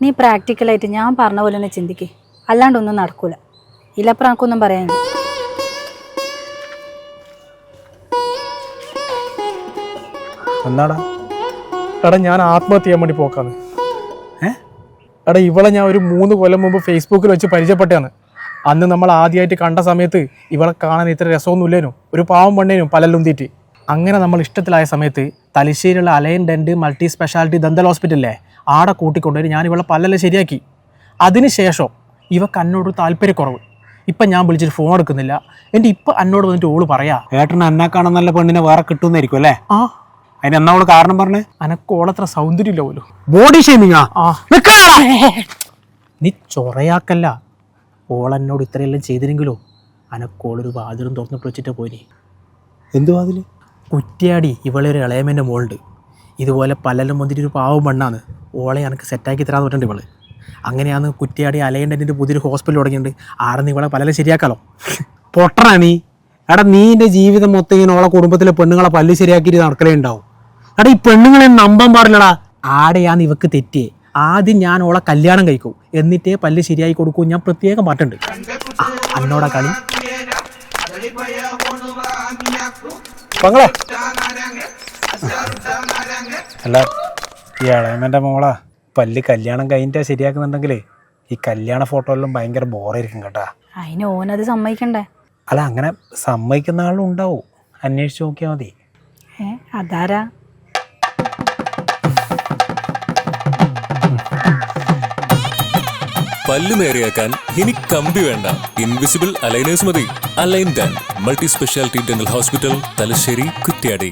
നീ പ്രാക്ടിക്കലായിട്ട് ഞാൻ പറഞ്ഞ പോലെ തന്നെ ചിന്തിക്കേ, അല്ലാണ്ടൊന്നും നടക്കൂല. ഇല്ലപ്പുറം എനിക്കൊന്നും പറയാനില്ല. എന്നാടാ? എടാ ഞാൻ ആത്മഹത്യ ചെയ്യാൻ വേണ്ടി പോക്കാന്ന്. എടാ ഇവളെ ഞാൻ ഒരു 3 കൊല്ലം മുമ്പ് ഫേസ്ബുക്കിൽ വെച്ച് പരിചയപ്പെട്ടാണ്. അന്ന് നമ്മൾ ആദ്യമായിട്ട് കണ്ട സമയത്ത് ഇവളെ കാണാൻ ഇത്ര രസമൊന്നുമില്ലേനും, ഒരു പാവം പെണ്ണേനും പലല്ലും തീറ്റി. അങ്ങനെ നമ്മൾ ഇഷ്ടത്തിലായ സമയത്ത് തലശ്ശേരിയുള്ള Align Dent multi specialty dental ഹോസ്പിറ്റലിലെ ആടെ കൂട്ടിക്കൊണ്ടുവരും ഞാൻ ഇവളെ പല്ലെല്ലാം ശരിയാക്കി. അതിനുശേഷം ഇവക്ക് എന്നോട് താല്പര്യക്കുറവ്. ഇപ്പം ഞാൻ വിളിച്ചിട്ട് ഫോൺ എടുക്കുന്നില്ല. എൻ്റെ ഇപ്പം എന്നോട് വന്നിട്ട് ഓള് പറയാ ഏട്ടൻ എന്നെ കാണാൻ നല്ല പെണ്ണിനെ വേറെ കിട്ടുന്നായിരിക്കും അല്ലേ? ആ അതിനെന്നാ അവള് കാരണം പറഞ്ഞേ? അനക്ക് ഓളത്ര സൗന്ദര്യം ഇല്ല പോലും. ബോഡി ഷേമിങ്ങാ? നീ ചൊറയാക്കല്ല. ഓളെന്നോട് ഇത്രയെല്ലാം ചെയ്തിരെങ്കിലോ അനക്കോളൊരു വാതിലും തുറന്നിട്ട് വെച്ചിട്ട് പോയി. എന്ത് വാതില്? കുറ്റിയാടി ഇവളെ ഒരു ഇളയമേൻ്റെ മോളുണ്ട്. ഇതുപോലെ പലരും വന്നിട്ട് ഒരു പാവം മണ്ണാണ്. ഓളെ എനിക്ക് സെറ്റാക്കി തരാൻ പറ്റുന്നുണ്ട് ഇവള്. അങ്ങനെയാണ് കുറ്റിയാടി അലയൻ്റെ പുതിയൊരു ഹോസ്പിറ്റൽ തുടങ്ങിയിട്ടുണ്ട്. ആടെ ഇവളെ പലരും ശരിയാക്കാലോ. പൊട്ടണ നീ. എടാ നീ എൻ്റെ ജീവിതം മൊത്തം ഇങ്ങനെ ഓളെ കുടുംബത്തിലെ പെണ്ണുങ്ങളെ പല്ല് ശരിയാക്കിയിട്ട് നടക്കലേ ഉണ്ടാവും. എടാ ഈ പെണ്ണുങ്ങളെ നമ്പാൻ പാടില്ലടാ. ആടെയാണ് ഇവക്ക് തെറ്റിയേ. ആദ്യം ഞാൻ ഓളെ കല്യാണം കഴിക്കും, എന്നിട്ടേ പല്ല് ശരിയായി കൊടുക്കൂ. ഞാൻ പ്രത്യേകം മാറ്റുണ്ട്. അന്നോടാ കളി. പങ്ങളെ അല്ല, ഈ ഇളയമ്മൻ്റെ മോളാ പല്ല് കല്യാണം കഴിഞ്ഞിട്ടാ ശരിയാക്കുന്നുണ്ടെങ്കിലേ ഈ കല്യാണ ഫോട്ടോയിലും ഭയങ്കര ബോറായിരിക്കും കേട്ടാ. അതിന് ഓനത് സമ്മതിക്കണ്ടേ? അല്ല, അങ്ങനെ സമ്മതിക്കുന്ന ആളും ഉണ്ടാവും. അന്വേഷിച്ച് നോക്കിയാൽ മതി. അതാരാ? പല്ല് നേരെയാക്കാൻ ഇനി കമ്പി വേണ്ട, ഇൻവിസിബിൾ അലൈനേഴ്സ് മതി. Align Dent multi speciality dental hospital, Thalassery, Kuttiadi.